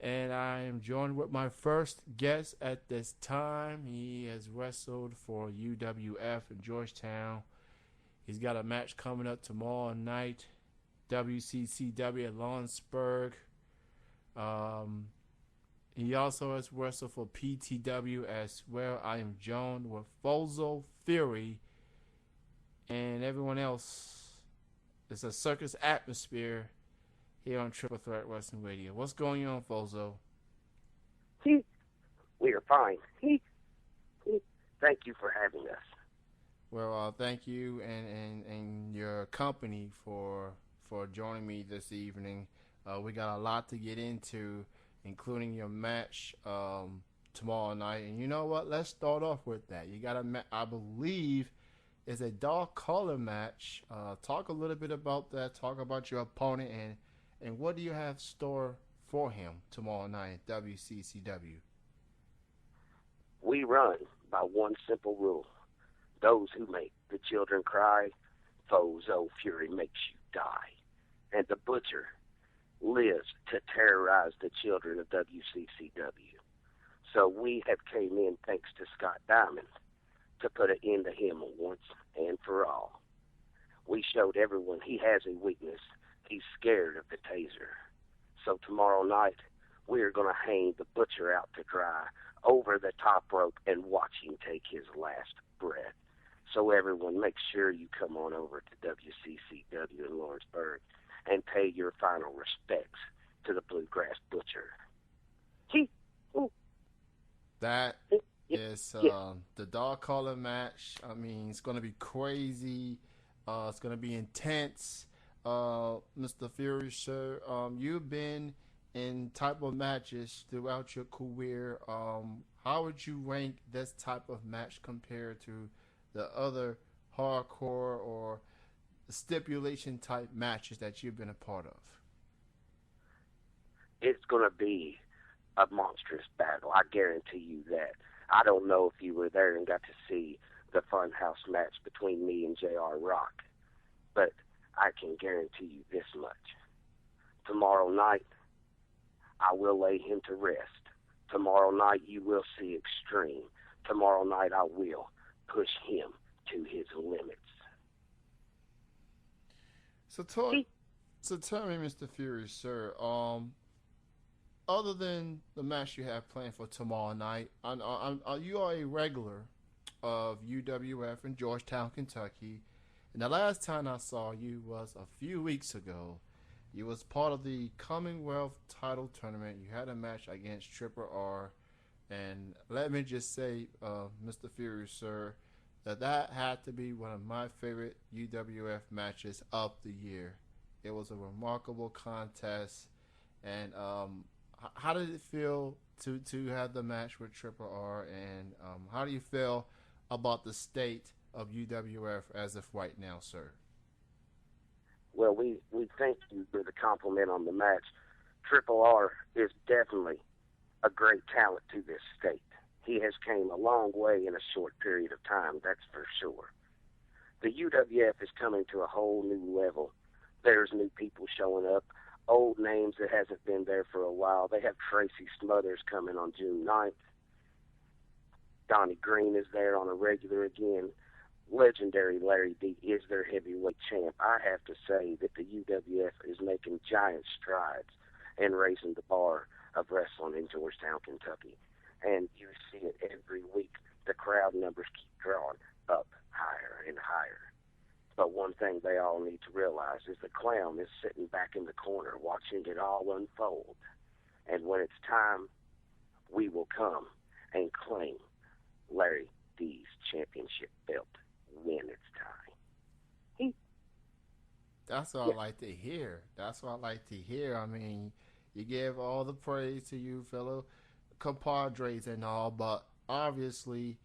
And I am joined with my first guest at this time. He has wrestled for UWF in Georgetown. He's got a match coming up tomorrow night, WCCW at Lawrenceburg. Um, he also has wrestled for PTW as well. I am joined with Fozo Fury and everyone else. It's a circus atmosphere here on Triple Threat Wrestling Radio. What's going on, Fozo? We are fine. Thank you for having us. Well, thank you and your company for joining me this evening. We got a lot to get into, including your match tomorrow night. And you know what? Let's start off with that. You got I believe, it's a dark color match. Talk a little bit about that. Talk about your opponent and what do you have store for him tomorrow night at WCCW? We run by one simple rule. Those who make the children cry, Fozo Fury makes you die. And the Butcher lives to terrorize the children of WCCW. So we have came in, thanks to Scott Diamond, to put an end to him once and for all. We showed everyone he has a weakness. He's scared of the taser. So tomorrow night, we're going to hang the Butcher out to dry over the top rope and watch him take his last breath. So everyone, make sure you come on over to WCCW in Lawrenceburg and pay your final respects to the Bluegrass Butcher. That is the dog collar match. I mean, it's going to be crazy. It's going to be intense. Mr. Fury, sir, you've been in type of matches throughout your career. How would you rank this type of match compared to the other hardcore or stipulation type matches that you've been a part of? It's going to be a monstrous battle. I guarantee you that. I don't know if you were there and got to see the Funhouse match between me and J.R. Rock, but I can guarantee you this much. Tomorrow night, I will lay him to rest. Tomorrow night, you will see extreme. Tomorrow night, I will push him to his limits. So tell me, Mr. Fury, sir, other than the match you have planned for tomorrow night, you are a regular of UWF in Georgetown, Kentucky. And the last time I saw you was a few weeks ago. You was part of the Commonwealth title tournament. You had a match against Triple R. And let me just say, Mr. Fury, sir, that had to be one of my favorite UWF matches of the year. It was a remarkable contest. And how did it feel to have the match with Triple R? And how do you feel about the state of UWF as of right now, sir? Well, we thank you for the compliment on the match. Triple R is definitely a great talent to this state. He has came a long way in a short period of time, that's for sure. The UWF is coming to a whole new level. There's new people showing up, old names that hasn't been there for a while. They have Tracy Smothers coming on June 9th. Donnie Green is there on a regular again. Legendary Larry D is their heavyweight champ. I have to say that the UWF is making giant strides in raising the bar of wrestling in Georgetown, Kentucky. And you see it every week. The crowd numbers keep drawing up higher and higher. But one thing they all need to realize is the clown is sitting back in the corner watching it all unfold. And when it's time, we will come and claim Larry D's championship belt when it's time. That's what I like to hear. That's what I like to hear. I mean, you give all the praise to you fellow compadres and all, but obviously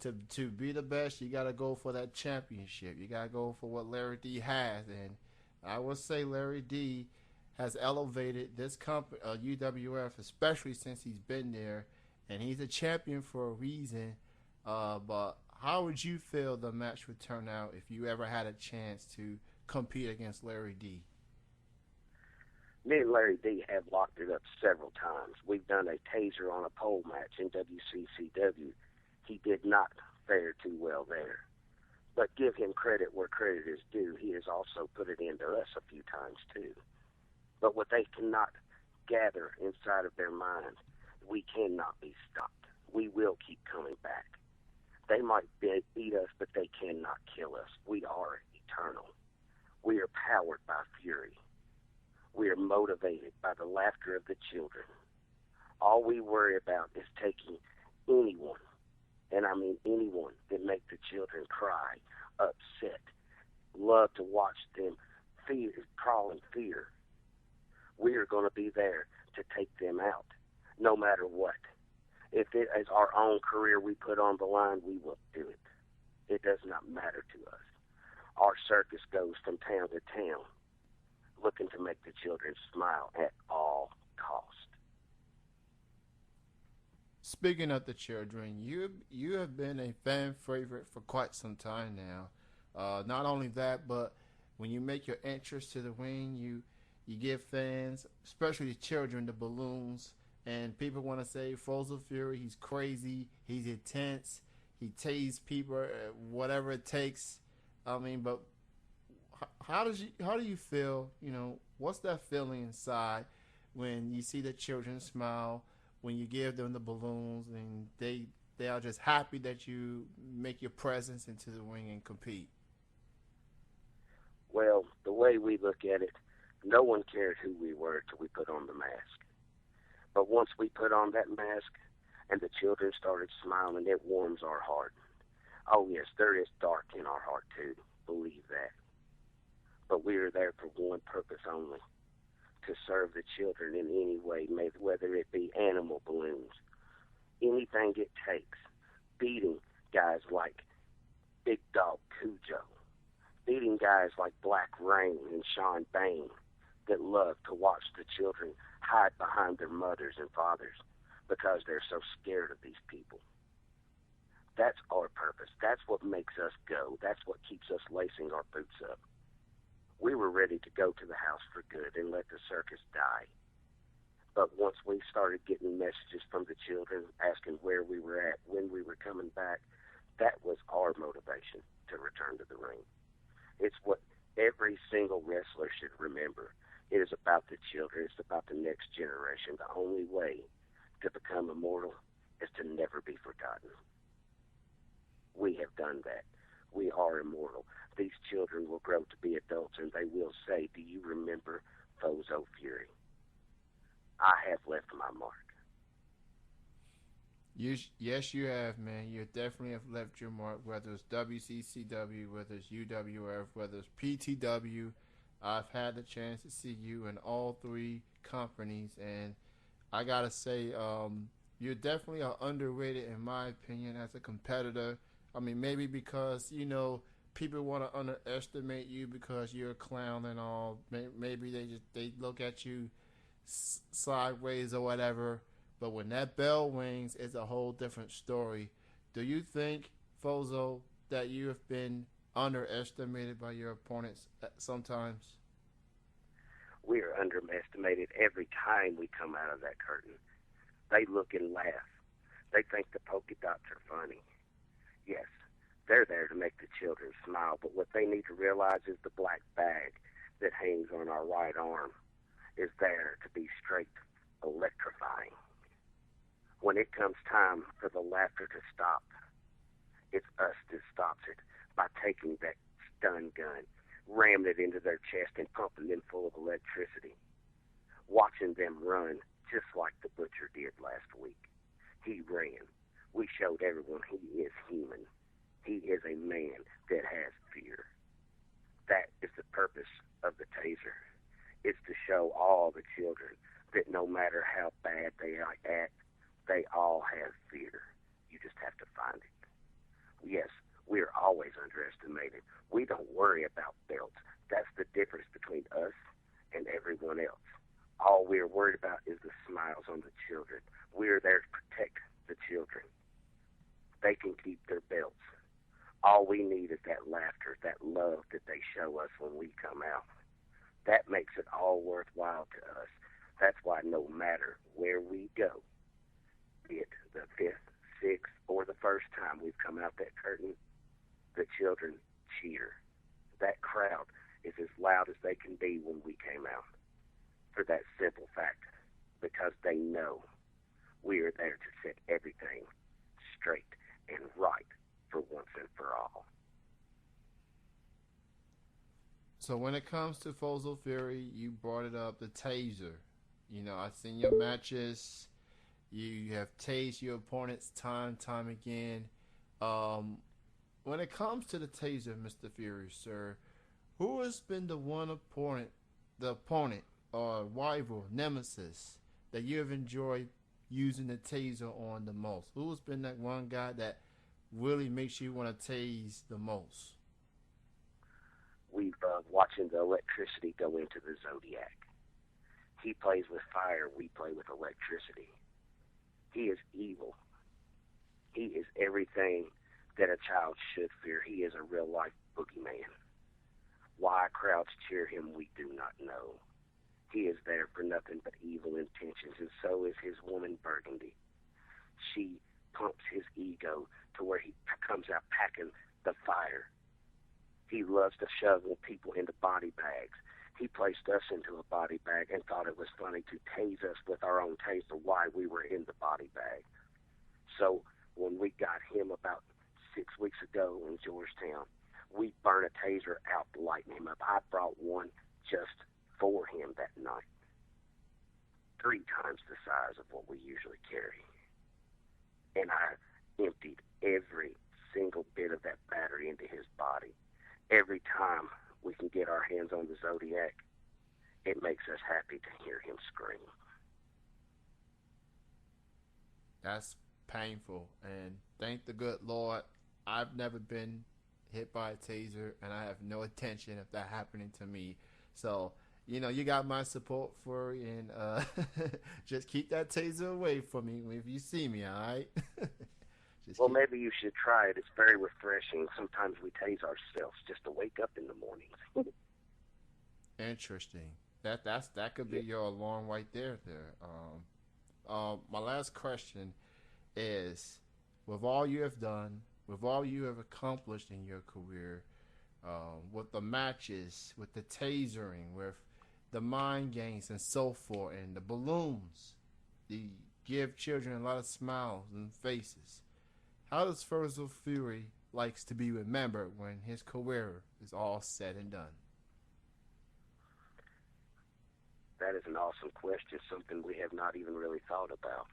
to be the best, you got to go for that championship. You got to go for what Larry D has. And I would say Larry D has elevated this company, UWF, especially since he's been there. And he's a champion for a reason. But how would you feel the match would turn out if you ever had a chance to compete against Larry D? Me and Larry D have locked it up several times. We've done a taser on a pole match in WCCW. He did not fare too well there. But give him credit where credit is due. He has also put it into us a few times too. But what they cannot gather inside of their mind, we cannot be stopped. We will keep coming back. They might beat us, but they cannot kill us. We are eternal. We are powered by fury. We are motivated by the laughter of the children. All we worry about is taking anyone, and I mean anyone, that make the children cry, upset, love to watch them crawl in fear. We are going to be there to take them out, no matter what. If it is our own career we put on the line, we will do it. It does not matter to us. Our circus goes from town to town, looking to make the children smile at all cost. Speaking of the children, you have been a fan favorite for quite some time now. Not only that, but when you make your entrance to the ring, you give fans, especially the children, the balloons, and people want to say Fozo Fury, he's crazy, he's intense, he tased people, whatever it takes. I mean, but how do you feel? You know, what's that feeling inside when you see the children smile, when you give them the balloons, and they are just happy that you make your presence into the ring and compete? Well, the way we look at it, no one cared who we were till we put on the mask. But once we put on that mask and the children started smiling, it warms our heart. Oh yes, there is dark in our heart too, believe that. But we are there for one purpose only, to serve the children in any way, whether it be animal balloons, anything it takes, beating guys like Big Dog Cujo, beating guys like Black Rain and Sean Bain that love to watch the children hide behind their mothers and fathers because they're so scared of these people. That's our purpose. That's what makes us go. That's what keeps us lacing our boots up. We were ready to go to the house for good and let the circus die. But once we started getting messages from the children asking where we were at, when we were coming back, that was our motivation to return to the ring. It's what every single wrestler should remember. It is about the children. It's about the next generation. The only way to become immortal is to never be forgotten. We have done that. We are immortal. These children will grow to be adults, and they will say, "Do you remember Fozo Fury?" I have left my mark. Yes, you have, man. You definitely have left your mark, whether it's WCCW, whether it's UWF, whether it's PTW. I've had the chance to see you in all three companies, and I gotta say, you definitely are underrated in my opinion as a competitor. I mean, maybe because people want to underestimate you because you're a clown and all. Maybe they look at you sideways or whatever. But when that bell rings, it's a whole different story. Do you think, Fozo, that you have been underestimated by your opponents sometimes? We are underestimated every time we come out of that curtain. They look and laugh. They think the polka dots are funny. Yes, they're there to make the children smile, but what they need to realize is the black bag that hangs on our right arm is there to be straight electrifying. When it comes time for the laughter to stop, it's us that stops it by taking that stun gun, ramming it into their chest and pumping them full of electricity. Watching them run just like the butcher did last week. He ran. We showed everyone he is human. He is a man that has fear. That is the purpose of the taser. It's to show all the children that no matter how bad they act, they all have fear. You just have to find it. Yes, we are always underestimated. We don't worry about belts. That's the difference between us and everyone else. All we're worried about is the smiles on the children. We're there to protect the children. They can keep their belts. All we need is that laughter, that love that they show us when we come out. That makes it all worthwhile to us. That's why no matter where we go, be it the fifth, sixth, or the first time we've come out that curtain, the children cheer. That crowd is as loud as they can be when we came out, for that simple fact, because they know we are there to set everything straight and right for once and for all. So when it comes to Fozo Fury, you brought it up, the taser. You know, I've seen your matches. You have tased your opponents time again. Um, when it comes to the taser, Mr. Fury, sir, who has been the opponent or rival, nemesis that you have enjoyed using the taser on the most? Who has been that one guy that really makes you want to tase the most? We've watching the electricity go into the Zodiac. He plays with fire, we play with electricity. He is evil. He is everything that a child should fear. He is a real life boogeyman. Why crowds cheer him, we do not know. He is there for nothing but evil intentions, and so is his woman Burgundy. She pumps his ego to where he comes out packing the fire. He loves to shovel people into body bags. He placed us into a body bag and thought it was funny to tase us with our own taser while we were in the body bag. So when we got him about 6 weeks ago in Georgetown, we burned a taser out to lighten him up. I brought one just for him that night, 3 times the size of what we usually carry. And I emptied every single bit of that battery into his body. Every time we can get our hands on the Zodiac, it makes us happy to hear him scream. That's painful, and thank the good Lord, I've never been hit by a taser, and I have no intention of that happening to me. So, you know, you got my support for it, and just keep that taser away from me if you see me, all right? Well, maybe you should try it. It's very refreshing. Sometimes we tase ourselves just to wake up in the morning. Interesting. That could be your alarm right there. My last question is: with all you have done, with all you have accomplished in your career, with the matches, with the tasering, with the mind games and so forth, and the balloons, the give children a lot of smiles and faces. How does Fozo Fury likes to be remembered when his career is all said and done? That is an awesome question, something we have not even really thought about.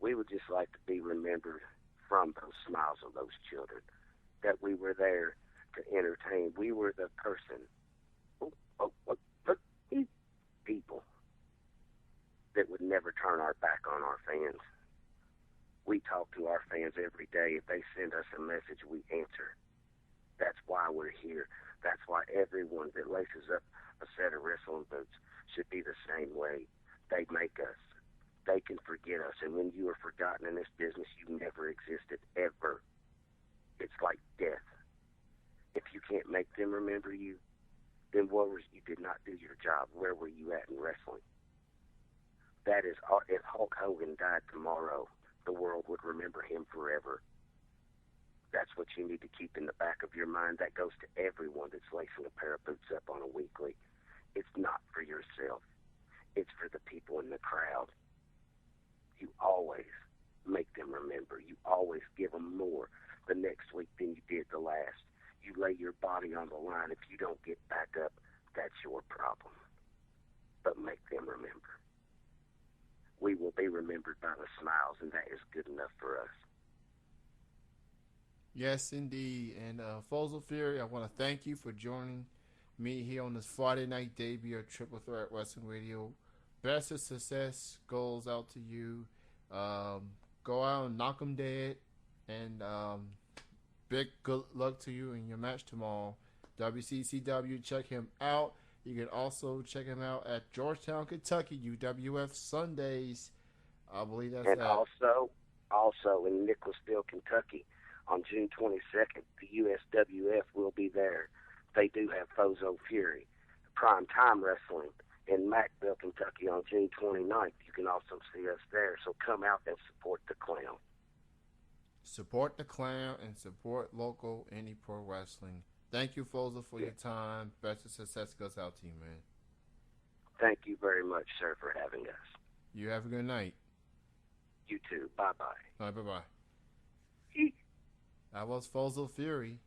We would just like to be remembered from those smiles of those children, that we were there to entertain. We were the person, people that would never turn our back on our fans. We talk to our fans every day. If they send us a message, we answer. That's why we're here. That's why everyone that laces up a set of wrestling boots should be the same way. They make us. They can forget us. And when you are forgotten in this business, you never existed, ever. It's like death. If you can't make them remember you, then you did not do your job. Where were you at in wrestling? That is, if Hulk Hogan died tomorrow, the world would remember him forever. That's what you need to keep in the back of your mind. That goes to everyone that's lacing a pair of boots up on a weekly. It's not for yourself. It's for the people in the crowd. You always make them remember. You always give them more the next week than you did the last. You lay your body on the line. If you don't get back up, that's your problem. But make them remember. We will be remembered by the smiles, and that is good enough for us. Yes, indeed. And Fozo Fury, I want to thank you for joining me here on this Friday night debut of Triple Threat Wrestling Radio. Best of success goes out to you. Go out and knock them dead. And big good luck to you in your match tomorrow. WCCW, check him out. You can also check him out at Georgetown, Kentucky, UWF Sundays. I believe that's and also in Nicholasville, Kentucky, on June 22nd, the USWF will be there. They do have Fozo Fury. Prime Time Wrestling in Mackville, Kentucky on June 29th. You can also see us there. So come out and support the clown. Support the clown and support local indie pro wrestling. Thank you, Fozo, for your time. Best of success goes out to you, man. Thank you very much, sir, for having us. You have a good night. You too. Bye-bye. All right, bye-bye. That was Fozo Fury.